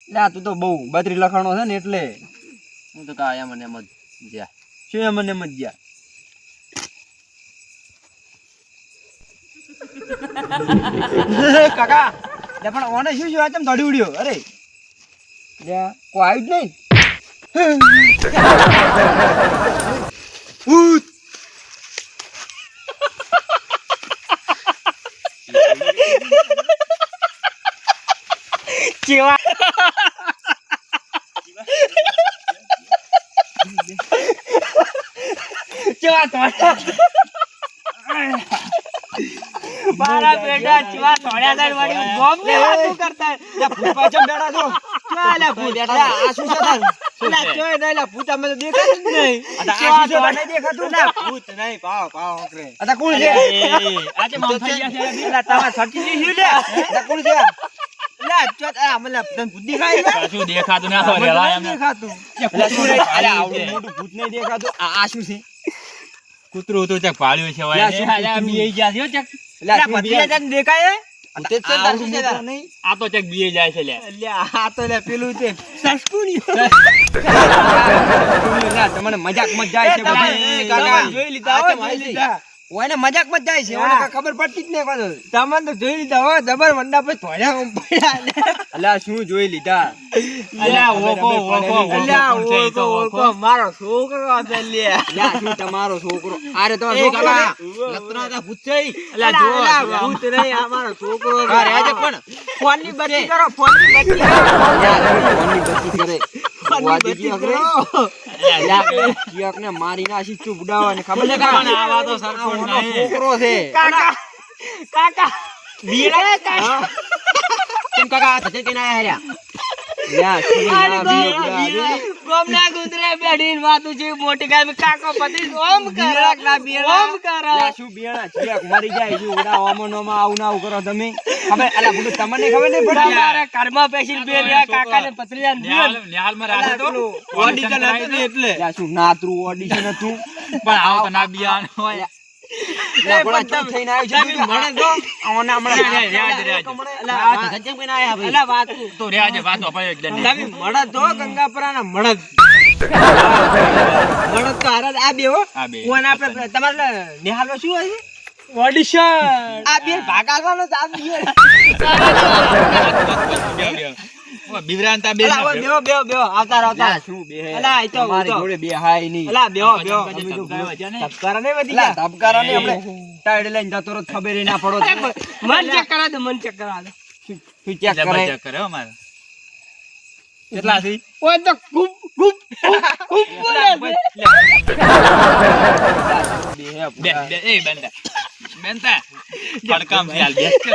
લા તું તો બહુ બત્રી લખાણો છે ને એટલે હું તો કા એમ જ જ્યા શું એમ જ ગયા કાકા લે પણ ઓને શું શું આચમ દોડી ઉડ્યો અરે લે કોઈ આવ્યું જ નહીં ભૂત કેવા કેવા તો મારા બેટા ચવા તોડ્યા દર વાળી બોમ્બ ને વાતું કરતા લે ભૂત પાછળ બેઠા છો ચાલે ભૂત આ શું છે તાર લે ચોય નહીં લે ભૂત અમે તો દેખાતું જ નહીં આ કેવા શું તો છે? નહીં દેખાતું ના ભૂત નહીં પાવ કરે આ કોણ છે આજે મામ થઈ ગયા છે એટલે તમાર સટી દીધું લે આ કોણ છે લે ચોત આ મને તને ભૂત દેખાય છે કશું દેખાતું ના હોય રેલા એમ દેખાતું ભૂત શું નહીં, અરે પાડ્યું આવડું છે. મોટું ભૂત નહીં દેખાતું આ શું છે કૂતરું તો ચક પાડ્યું છે લે, શું હોય આ કૂતરું? બીએ ગયા છે હો ચક લે ભત્રીજા તને દેખાય ભૂત જ છે તાર શું છે તાર નહીં આ તો ચક બીએ જાય છે લે લે આ તો લે પેલું છે સસ્કુની લે તમને મજાક મત જાય છે બધી કાકા જોઈ લીધા હો, જોઈ લીધા. ઓને મજાક મત જાય છે ઓને કાંઈ ખબર પડતી જ નહીં કોને તમને તો જોઈ લીધા હો જબર વંડા પર ધોળ્યા પડ્યા અલ્યા શું જોઈ લીધા અલ્યા ઓકો ઓકો અલ્યા ઓકો ઓકો મારો છોકરો છે લે લ્યા શું તમારો છોકરો આરે તમારો છોકરો લતરાતા ભૂત છે અલ્યા જો ભૂત નહીં આ મારો છોકરો છે અરે આજે પણ ફોનની બત્તી કરો ફોનની બત્તી ફોનની બત્તી કરે વાદી ગયો કરે ને મારી ના શીચું બુડાવવાની ખબર છે પણ આવા તો સરખો ઓનો નહીં. છોકરો છે કાકા કાકા બીડા કાકા કેમ કાકા થતે કેના આયા લ્યા શું ના બીડા ગોમના ગુદરે બેઠીને વાતું છે મોટી ગાય કાકો પતિ ઓમ કર ઓમ કર લ્યા શું બિયાણા ચિયાક મરી જાય છે ઓડા ઓમનોમાં આવું ના આવું કરો તમે ખબર અલા બધું તમને ખબર નહીં પડી તમારે કર્મા પેશિલ બે રહ્યા કાકાને પત્રીયા નિહાલ માં રાખે તો ઓડિશન હતું એટલે લ્યા શું નાતરું ઓડિશન હતું પણ આવો તો ના બિયાન હોય લ્યા બોલા ચમ થઈને આવ્યો છે મળે જો ઓને હમણાં અલા ગજબ કઈને આયા ભાઈ અલા વાત તો રેજે વાત અપાય એકદમ તમે મળદ હો ગંગાપરાના મળદ મળદ તો હારા આ બે હો આ બે. કોણ આપણે તમારે નિહાલમાં શું હોય છે ઓડિશન આ બે ભાગ આલવાનો જ આ બે બિવરાંતા બે અલા બેહો બેહો બેહો આવતા આવતા શું બે અલા આ તો મારી જોડે બે હાય નહીં અલા બેહો બેહો તબકારા ને વધી ગયા તબકારા ને આપણે ટાઈડ લઈને જતો રહો ખબર ના પડો મન ચેક કરા દે મન ચેક કરા દે શું ચેક કરે ચેક કરે હો મારે કેટલા છે ઓય તો ખૂબ ખૂબ ખૂબ બોલે બે બે એ બંદા બેનતા પડકામ થી હાલ બેસ કે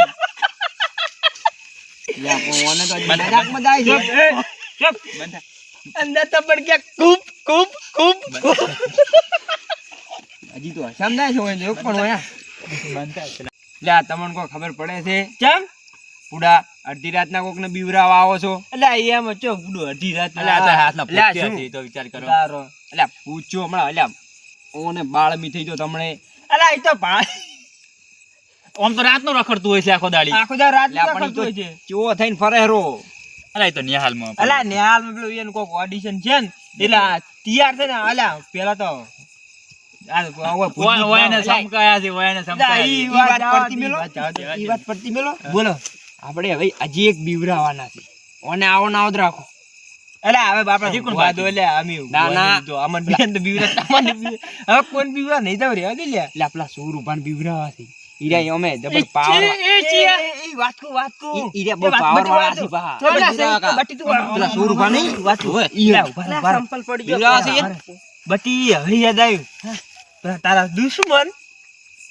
યા કોને તો મજાક માં જાય છે ચપ બંદા અંદર તો પડ ગયા ખૂબ ખૂબ ખૂબ હજી તો સમજાય છે હોય એક પણ હોય બંદા લ્યા તમને કોઈ ખબર પડે છે કેમ પૂડા અડધી રાતના કોક ને બીવરાવા આવો છો અલ્યા એમ ચો ગુડો અઢી રાત અલ્યા આ તો હાથના અલ્યા પોતે શું? હતી તો વિચાર કરો તારો અલ્યા પૂછો હમણાં અલ્યા ઓને બાળ મી થઈ ગયો તમને અલ્યા ઈ તો ભાઈ ઓમ તો રાત નો રખડતું હોય છે આખો દાડી આખો દા રાત અલ્યા ના પણ ઈ તો કરતો છે ચો થઈને ફરે રો અલ્યા ઈ તો નિહાલ માં અલ્યા ન્યાલ માં પેલું એનું કોક ઓડિશન છે ને એટલે આ તૈયાર છે ને અલ્યા પેલા તો આ હવે ભૂત ઓયને અલ્યા, સમકાયા છે ઓયને અલ્યા, સમકાયા ઈ છે. વાત પડતી મેલો જવા દે. ઈ વાત પડતી મેલો બોલો આપણે હવે હજી એક બીવરાવાના છે ઓને આવો ના આવત રાખો અલ્યા હવે બાપા હજી કોણ વાદો બાકી? અલ્યા અમે ના, ના. તો અમન બેન તો બીવરા તમને હવે કોણ બીવરા નહીં તો રે હજી લ્યા લે આપલા સોર ઉભાન બીવરાવા છે ઈરા અમે જબર પાવર એ વાત કો ઈરા બહુ પાવર વાળા છે બા પેલા સોર ઉભા નહીં વાત હોય ઈરા ઉભા સંપલ પડી ગયો બીવરાવા છે યાર બટી હવે યાદ આવ્યું પેલા તારા દુશ્મન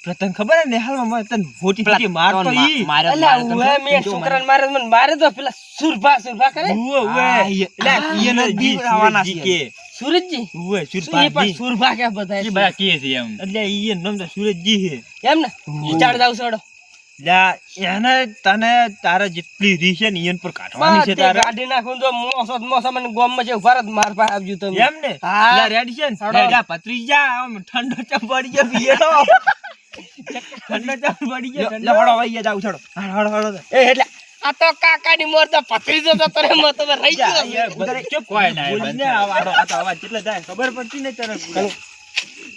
પ્રતન ખબર હે ને હાલમાં તને મોટી મોટી મારતો ઈ અલ્યા ઓય મે છોકરાને મારે મને મારે તો પેલા સુરભા કરે ઓય એટલે ઈને બીવરાવાના છે સુરજજી ઓય એ પણ સુરભા કે બધા એ બધા કે છે એમ એટલે ઈ નામ તો સુરજજી છે એમ ને ઈ ચાડ જાવ છોડો લા એને તને તારા જેટલી રીશે ને ઈન પર કાઢવાની છે તારે ગાડી નાખું તો મોસો મને ગોમમાં છે ભારત માર પાસે આવજો તમે એમ ને હા. લા રેડી છે ને રેડા પત્રીજા આમ ઠંડો ચમ પડી ગયો બીએલો ઠંડો ચમ પડી ગયો લે હળો વઈ જાવ છોડો હળો હળો એ એટલે આ તો કાકાની મોર તો ભત્રીજો તો તરે મત તો રહી ગયો ચૂપ બોલીને આ તો અવાજ કેટલો જાય ખબર પડતી નહીં તને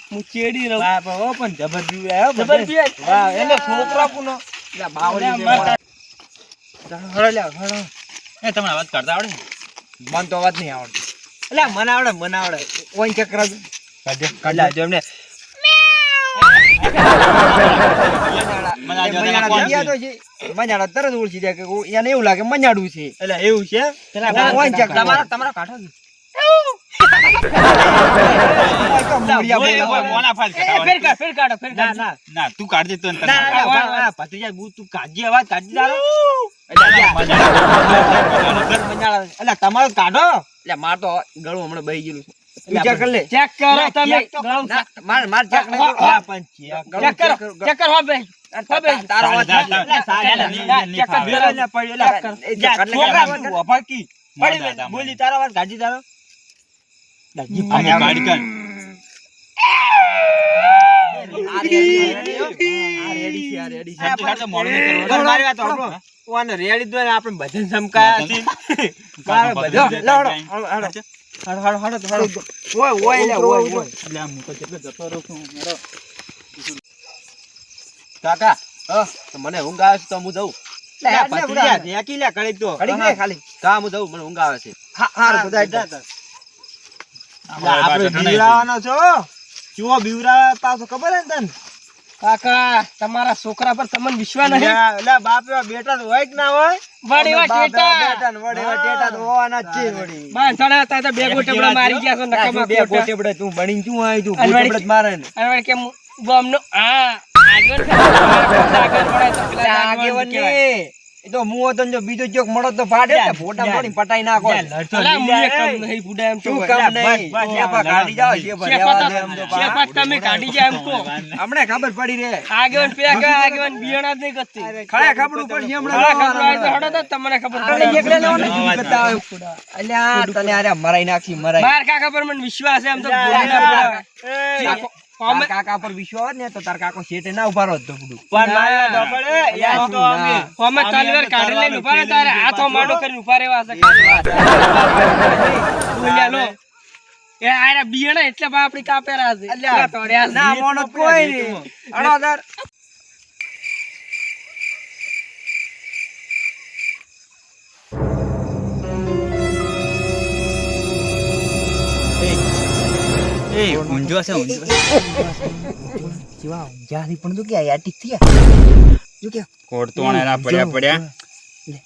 હું ચેડી રહું બાપ હો પણ જબર બીવ આવ્યો જબર બીવ વાહ એને છોકરા પુનો લે બાવળી હળો લે હળો એ તમને અવાજ કરતા આવડે મન તો અવાજ નહીં આવડતો એટલે મને આવડે ઓય ચક્ર કાઢ જો એમને મજાડા તરત ઓળખી જાય કે એને એવું લાગે મજાડું છે એટલે એવું છે તમારો કાઢો ના તું કાઢજે તો ભત્રીજા તું કાઢી અવાજ કાઢી દારો એટલે તમારો કાઢો એટલે માર તો ગળું હમણાં બહી ગયેલું છે ચેક કરી લે ચેક કરો તમે માર ચેક નહીં કરો ચેક કરો બે તારો અવાજ બોલી તારો અવાજ કાઢી તારો આપણે ભજન કાકા મને ઊંઘ આવે છે તો હું જઉં ખાલી કા હું જઉં મને ઊંઘ આવે છે આપડે બીવરાવાનો છો ચૂવો બીવરાવા પાછો ખબર હે ને તને કાકા તમારા છોકરા પર તમને વિશ્વાસ નહીં એટલે બાપ એવા બેટા તો હોય કે ના હોય વડીવા ટેટા વડીવા ટેટા તો હોવાના જ છે વડી બાંધણા હતા તો બે ગોટેબડા મારી ગયા છો નકામા બે ગોટેબડે તું બણીને શું આવી તું ગોટેબડે જ મારે ને અને કેમ ગોમનો આગળ પડે તો પેલા આગેવન ને એ તો મુઓ તો જો બીજો ચોક મળો તો ફાડે ને ફોટા પડી પટાઈ નાખો અલા મુએ કમ નહીં બુડા એમ તો કમ નહીં શેપા કાઢી જાવ શેપા તમે કાઢી જાય એમ કો હમણે ખબર પડી રે આગેવન પેલા કે આગેવન બિયાણા જ નહીં કરતી ખળે ખબરું પડી હમણે ખબર આવે તો હડો તો તમને ખબર પડે એકલે લેવાનો કરતા અલ્યા તને આરે મરાઈ નાખી મરાઈ માર કાકા પર મને વિશ્વાસ છે એમ તો કાકા પર વિશ્વાસ ને તો તાર કાકો શેટે ના ઉભા રહો તો બધું પણ માયા તો પડે યાર તો અમે અમે તલવાર કાઢી લઈને ઉભા રહે તારે હાથો માડો કરીને ઉભા રહેવા છે બોલ્યા લો એ આરા બિયાણા એટલે બાપડી કાપેરા છે એટલે તોડ્યા ના મોનો કોઈ નહીં અડોદર ઊંઝો છે જીવા જારી પણ તો કે યાર ઠીક થયા જો કે કોડ તો આના પડ્યા લે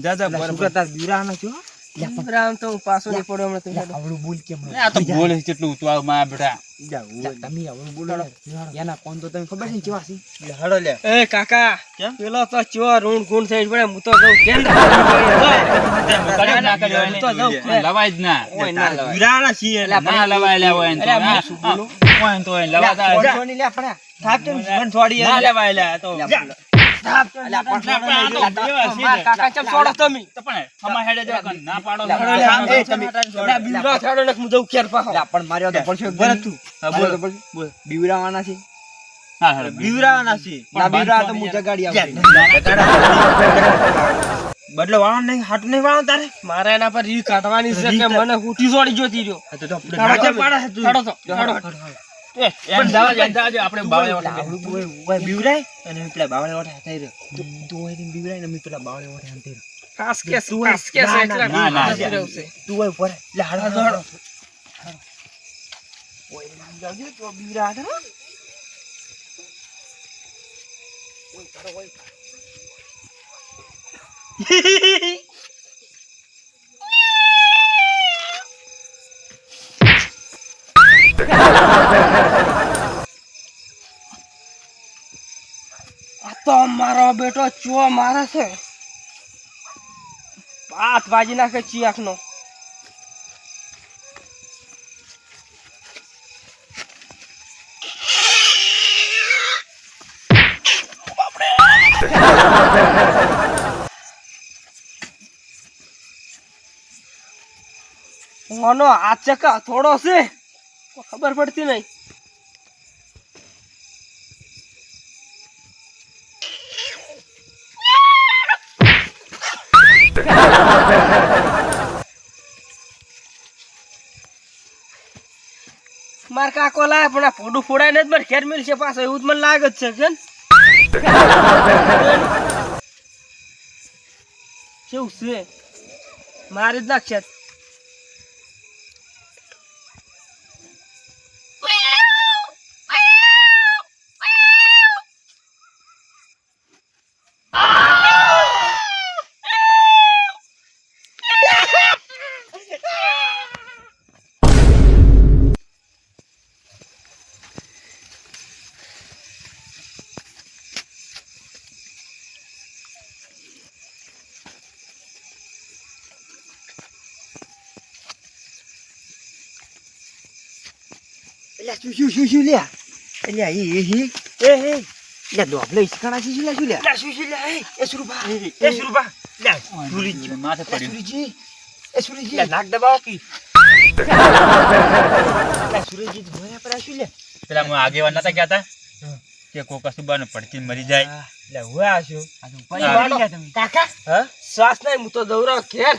જા સુરતા બીરાનો છો રામ તો પાછો ની પડ્યો હમણાં તું આવડું બોલ કેમ આ તો બોલે કેટલું તું આ માં બેટા તમે આવડું બોલો એના કોણ તો તમે ખબર છે કેવા છે લે હડો લે એ કાકા પેલો તો ચો રૂણ ગુણ થઈ પડે હું તો જઉં કેમ તો જઉં લવાય જ ના બીરાના છીએ ના લવાય લે હોય તો શું બોલું હોય તો લવાતા છોડી લે આપણે થાપ તો જીવન છોડી ના લવાય લે તો કાકા ચમ છોડો તમે પણ હમા હેડે જો ના પાડો બીવરા છાડો ને હું જઉં ક્યાર પાહો પણ માર્યો તો પડશે ભરત તું બોલ બીવરાવાના છે હા હેડે બીવરાવાના છે ના બીવરા તો હું જગાડી આવતી બદલો વાળો નહીં હાટ નહીં વાળો તારે મારે એના પર રી કાઢવાની છે કે મને ઉઠી છોડી જોતી રહ્યો તો પાડા તું છાડો તો છાડો એમ જાવા આપણે બાવળે ઓય બીવરાય અને પેલા બાવળે ઓઠે થઈ રહ્યો તું ઓય ને બીવરાય ને મે પેલા બાવળે ઓઠે અંતે કાસ કે એટલા ના રહેશે તું ઓય ઉપર લે હાડો ઓય નામ જાવજે તો બીવરા હતા ઓય તારો ઓય આ તો મારો બેટો ચો મારે છે હાથ બાજી નાખે ચિયાક નો ઓનો હાથ ચકા થોડો છે ખબર પડતી નહીં માર કાકો લાય પણ આ ફોડું ફોડાય ને જ મારે ઘેર મિલશે પાછો એવું જ મને લાગે જ છે કેમ કેવું છે મારી જ નાખશે શું લ્યા એટલે એ લે ડોબલે ઇસકાણા છે શું લ્યા શું લ્યા એ સુરુભા લે સુરીજી માથે પડ્યું સુરીજી લે નાક દબાવો કી લે સુરીજી ભોયા પર શું લે પેલા હું આગેવાન નતા કહેતા કે કોકસુબાનો પડતી મરી જાય લે હું આશું પડી ગયા તમે કાકા હા શ્વાસ નહીં હું તો દৌરાવ ઘેર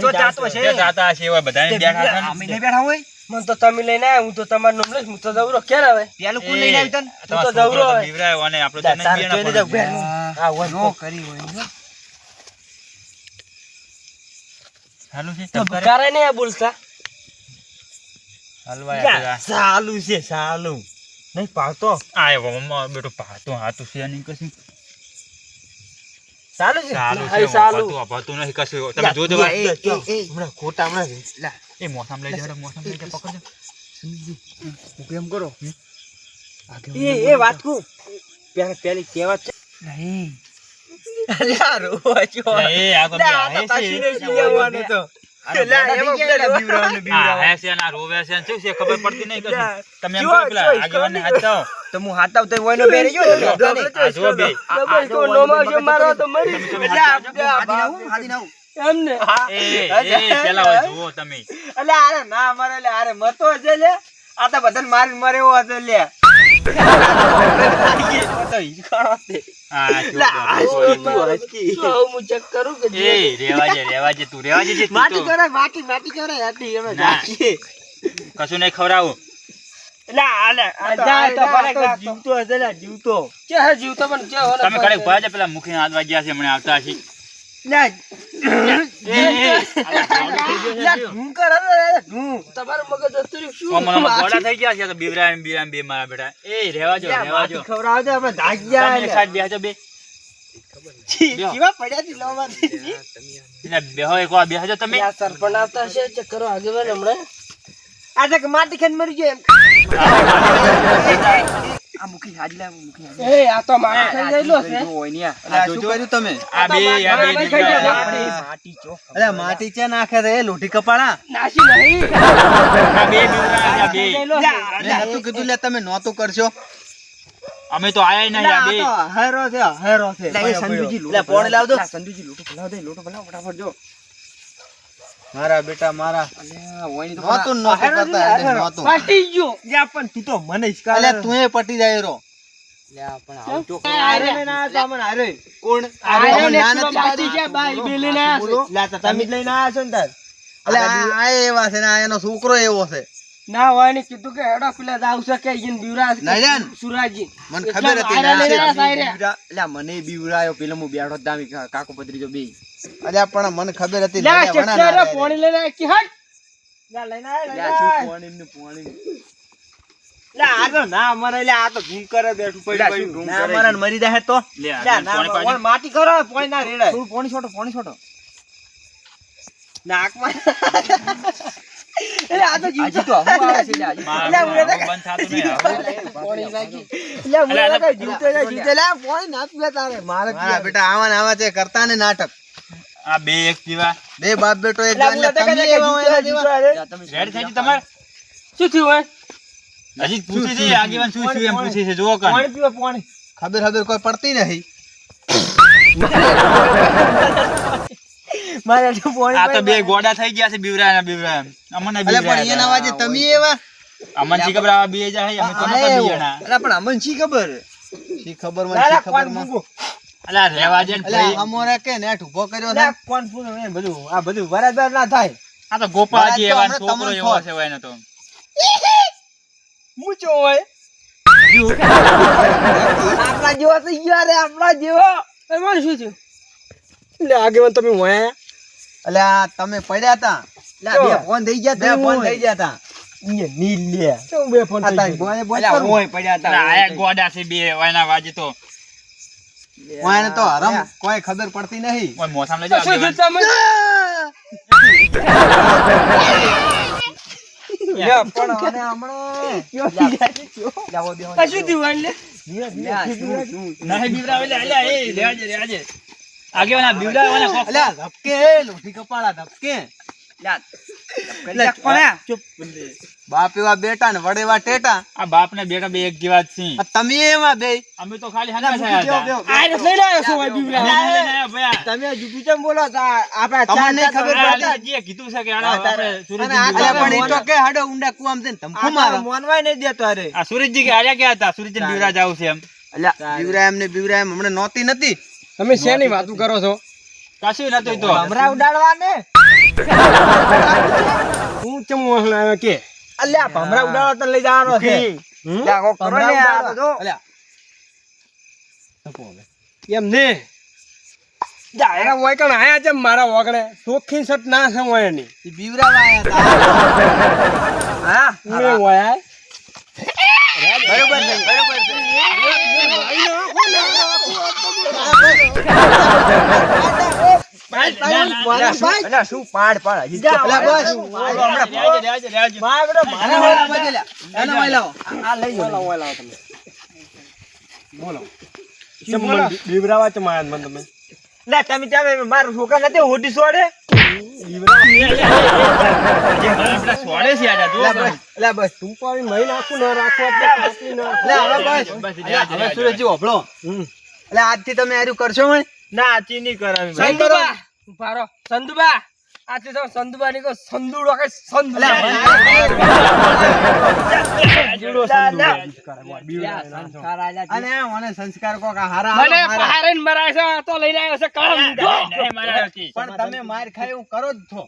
તો જાતો છે જે જાતા હશે એવા બધાને બેઠા હતા ને. અમે નહીં બેઠા હોય મને તો તમે લઈને આવ્યા હું તો તમારું નામ લઈશ હું તો દৌરો ઘેર આવે પેલું કોણ લઈને આવ્યું તને તું તો દવરો હોય. બીવરાયો અને આપણે તો નહીં તારે જોઈને જાવ બીવાના ઘેરનું. હા હોય નો કરી હોય ને. હાલું છે તો તમ કરે ભકારે નહીં બોલતા હલવાય યા, સાલું છે સાલું નહીં પાડતો આય મમ્મા બેટો પાતો હાતું છે નહીં કશું સાલું છે સાલું હા, છે સાલું. પાતું નહીં કશું તમે જોજો ભાઈ. હમણાં ખોટા હમણાં લા એ મોસમ લઈ જાવ મોસમ લઈ જાવ પકડજો કેમ કરો એ વાત કુ પેલી કહેવત છે નહીં અલ્યા રોવા છો એ આ તો બે આહે છે આ આહે છે અને આ રોવે છે ને શું છે ખબર પડતી નહીં કશું તમે એમ જો, કરો પેલા જો, આગેવાનને હાથ જાઓ તો હું હાથ આવતો વયનો બેરી જો આ જો બે ડબલ તો નોમાવશે મારો તો મરી એમને એ પેલા હોય જુઓ તમે અરે ના મારે લે અરે મતો છે લે આ તો બધાને મારી મરે એવો હતો લે તો ઈકાણો છે આ લે આ શું તું હસકી તો હવે હું ચેક કરું કે જે એ રેવા જે તું રેવા જે તું માટી તો. કરે માટી કરે આટલી એનો ના. જાકી કશું નહીં ખવડાવું જાય તો ફરક તો રાખતો. જીવતો હશે લે જીવતો કે હે જીવતો પણ કે હોને તમે કડે ઉભા છે પેલા મુખી હાથ વાગ્યા છે હમણાં આવતા હશે લે એ ઢૂં કર અરે ઢૂં તમારું મગજ હતું શું ઓમમાં ગોડા થઈ ગયા છે તો બીવરામ બે મારા બેટા એ રેવા જો માટી ખવડાવે છે આપણે ધાગ્યા તમે એક સાઈડ બેહજો બે કેવા પડ્યા થી લોમાંથી એટલે બેહો એક વાર બેહજો તમે આ સરપંચ આવતા હશે ચેક કરો આગેવાન હમણાં આજે કે માટી ખાઈને મરી ગયો એમ આ મુખી હાજી લા મુખી એ આ તો મારા થઈ ગયેલો છે હોય ને આ શું કર્યું તમે આ બે બીવરા માટી ચોક અરે માટી ચે નાખે રે લોટી કપાળા નાસી નહીં આ બે બીવરા આ બે ગયેલો છે. મેં નતું કીધું લે તમે નોતું કરશો અમે તો આયા નહીં આ બે હેરો છે લે સંજુજી લે પોણી લાવ દો સંજુજી લોટો ભલાવ દે લોટો ભલાવ ફટાફટ જો મારા બેટા મારા નોતું કરતા એટલે નોતું ફાટી ગયો યા પણ તું તો મને અલે તું એ પટી જાય રો લે પણ આવ તો આરે ને ના તો મને આરે કોણ આરે ને ના એકલો નથી બાકી છે બાઈ બેલીને આયા છે. લે તો તમે જ લઈને આયા છો ને તાર અલે આ એવા છે ને આ એનો છોકરો એવો છે ના હોય ને કીધું કે હેડો પેલા દાવ છે કે ઈન બીવરા નાયન. સુરાજી મને ખબર હતી આયરા લઈને આયા છે, આયરા. લે મને બીવરાયો પેલો હું બેઠો દામી કાકો પત્રીજો બે અલ્યા પણ મને ખબર હતી લે લે, વણા ના ચક્કર રે. પાણી લઈને આયા કે હટ લે લઈને આયા, લે લઈને શું આયા. પોણીમ ને પોણીમ. લે આ તો ના મરે લે આ તો ઘૂમ કરે બેઠું પડ્યું ના મરે ને મરી જાય તો લે આ લે ના પાણી પાડી. ઓય માટી કરો પોણી ના રેડાય થોડું પોણી છોટો નાકમાં એટલે આ તો જીવતો તો હું આવે છે લે આજે મારા લે ઉડે બંધ થાતું નહીં આવું. પાણી નાખી લે અલા, અલા, ઉડે જીવતો લે પોણી ના પીવે તારે મારે બેટા આવા છે કરતા ને નાટક આ બે એક પીવા બે બાપ બેટો એક લે ઉડે તમે એવા હોય એના જેવા. રેડ થઈ ગઈ તમારે શું થયું હોય હજી પૂછી છે આગેવાન શું શું એમ પૂછી છે જુઓ કાન પાણી પીવો પાણી ખબર કોઈ પડતી નહીં મારે તો પાણી આ તો બે ગોડા થઈ ગયા છે બીવરા અમને અલે પણ એના વાજે તમે એવા અમન શી ખબર આવા બે જાય અમે તો નતા બીજાના અરે પણ અમન શી ખબર શી ખબર માં શી ખબર માં અલા રેવા દે ને અલે ભાઈ. અમોરે કે નેટ ઉભો કર્યો છે કોણ પૂછો એ બધું આ બધું બરાબર ના થાય આ તો ગોપાલજી બરાબર તો એવા હમણાં છોકરો તમને એવો ખોટ. છે હોય ને તો મૂચો હોય આપણા જેવો થઈ ગયો રે આપણા જેવો એમાં શું થયું એટલે આગેવાન તમે હોય અલ્યા તમે પડ્યા હતા ચો. બે ફોન થઈ ગયા બે ફોન થઈ ગયા હતા નીલ લે શું બે ફોન આ થઈ તારી ગયો? બોય બોય અલ્યા કરું. ઓય પડ્યા હતા ના, આ ગોડા છે બે વાયના વાજી તો ઓયને તો હરમ કોઈ ખબર પડતી નહીં ઓય મોસામ લઈ જાઓ શું થયું આગેવાન. તમે લે, પણ આને હમણાં જાવો દેવો. આ શું થયું એટલે નહીં બીવરાવે લે, અલ્યા, એ લેવાજે, લેવાજે. આગેવાન આ બીવરાવવાના કોક. અલ્યા ધબકે લોઢી કપાળા ધબકે ચૂપ બાપ એવા બેટા ને વડે એવા ટેટા આ બાપ ને બેટા બે એક જેવા જ છે. આ તમે એવા બે અમે તો ખાલી હંગા થયા હતા. આ લઈ આવ્યો છો ભાઈ બીવડા લઈને આયા ભયા. તમે જુઠું કેમ બોલો છો? આપણા તમને નહીં ખબર આ પડતી? હજીએ કીધું છે કે આના આપણે સુરજજી અને આ અલ્યા પણ બીવરાવા એ તો કે હાડો ઊંડા કુવામાં જઈને ધમકુ મારો મોનવાય નહીં દેતો અરે આ સુરજજી કે હાર્યા ગયા હતા સુરજજી બીવરા જાવ છે એમ અલ્યા બીવરામ ને બીવરામ હમણાં નહોતી નથી તમે શેની વાતું કરો છો કશું નતું ઈ તો ભમરા ઉડાડવા ને હું ચમ આવ્યો કે અલ્યા ભમરા ઉડાડવા તો લઈ જવાનો છે અલ્યા, કોક કરો ને આ તો જો. અલ્યા એમ ને જાયરા હોય કણ આયા છે મારા વગડે ચોખ્ખી સટ ના છે હોય ની ઈ બીવરાવા આયા હતા હા મે હોય બરોબર છે બરોબર છે અલ્યા શું પાડ પાડ અલ્યા બસ લેવાજે, લેવાજે, લેવાજે. આના વાળા બાજુ લ્યા. આના વાળા લાવો. આ લઈ જાઓ તમે બોલો બીવરાવા છે માયા મન તમે ના તમે મારું છોકરા નથી હોટી છોડે આપણા સોળે છે આજા, જુઓ અલ્યા બસ, અલ્યા બસ. તું પણ મહી નાખું ન રાખવા એટલે કાપી ન અલ્યા હવે બસ. બસ, અલ્યા લેવાજે, હવે લેવાજે. સુરજજી હોભળો. અલ્યા આજથી તમે હાર્યું કરશો મને ના આચી નહીં કરાવી સંધુબા, પારો સંધુબા આચી તો સંધુબા ની કો સંધુડો કે સંધુ જીડો અને મને સંસ્કાર કોક આ હારા મને હારા. પહારેન મરાય છે આ તો લઈને આવ્યો છે કામ નહીં, મારા નથી. પણ તમે માર ખાય એવું કરો જ છો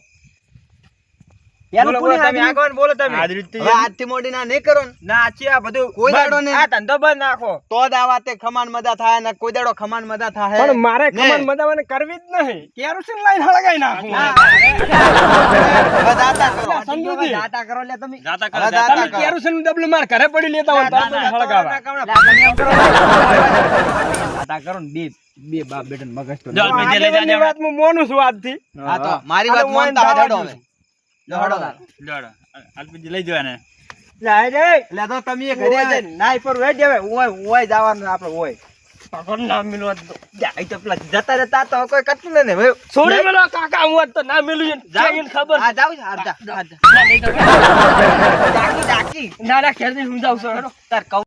બોલો બોલો તમે આગળ બોલો તમે આ રીતે હવે આજથી મોડી ના નહીં કરો ને ના આચી આ બધું કોઈ દાડો બંધ. નહીં. આ ધંધો બંધ નાખો તો જ આ વાતે ખમાન મદા થાય ને કોઈ દાડો ખમાન મદા થાય પણ મારે ને. ખમણ મદાવાને કરવી જ નહીં કેરોસીન લાઈન હળગાઈ નાખું હવે દાતા કરો. સંધુજી દાતા કરો લે તમે જાતા હવે કરો, દાતા તમે કરો. કેરોસીન નું ડબલું માર ઘરે પડી લેતા હોય તો આપણે હળગાવા દાતા કરો ને બે બાપ બેટન મગજ તો જો, મેં જે લઈ આગળની જાજે. વાત હું મોનું છું આજથી હા તો મારી વાત આ તો માનતા મોહન હડો હવે દાવા લો, હડો. જોડો. અલ્પેશજી લઈ જાઓ એને. જાય રે એટલે તો તમે ઘરે નાઈ પર વેજ હવે ઓય જવાનું આપણે ઓય ભગવાન ના મિલવા દો જાય તો પેલા જતા જતા તો કોઈ કટલું ને હવે છોડી મેલો કાકા હું આજ તો ના મિલું જાઈને ખબર હા જાવ હા જા ડાકી ના ના ખેર હું જાઉં છું હેડો તાર કહું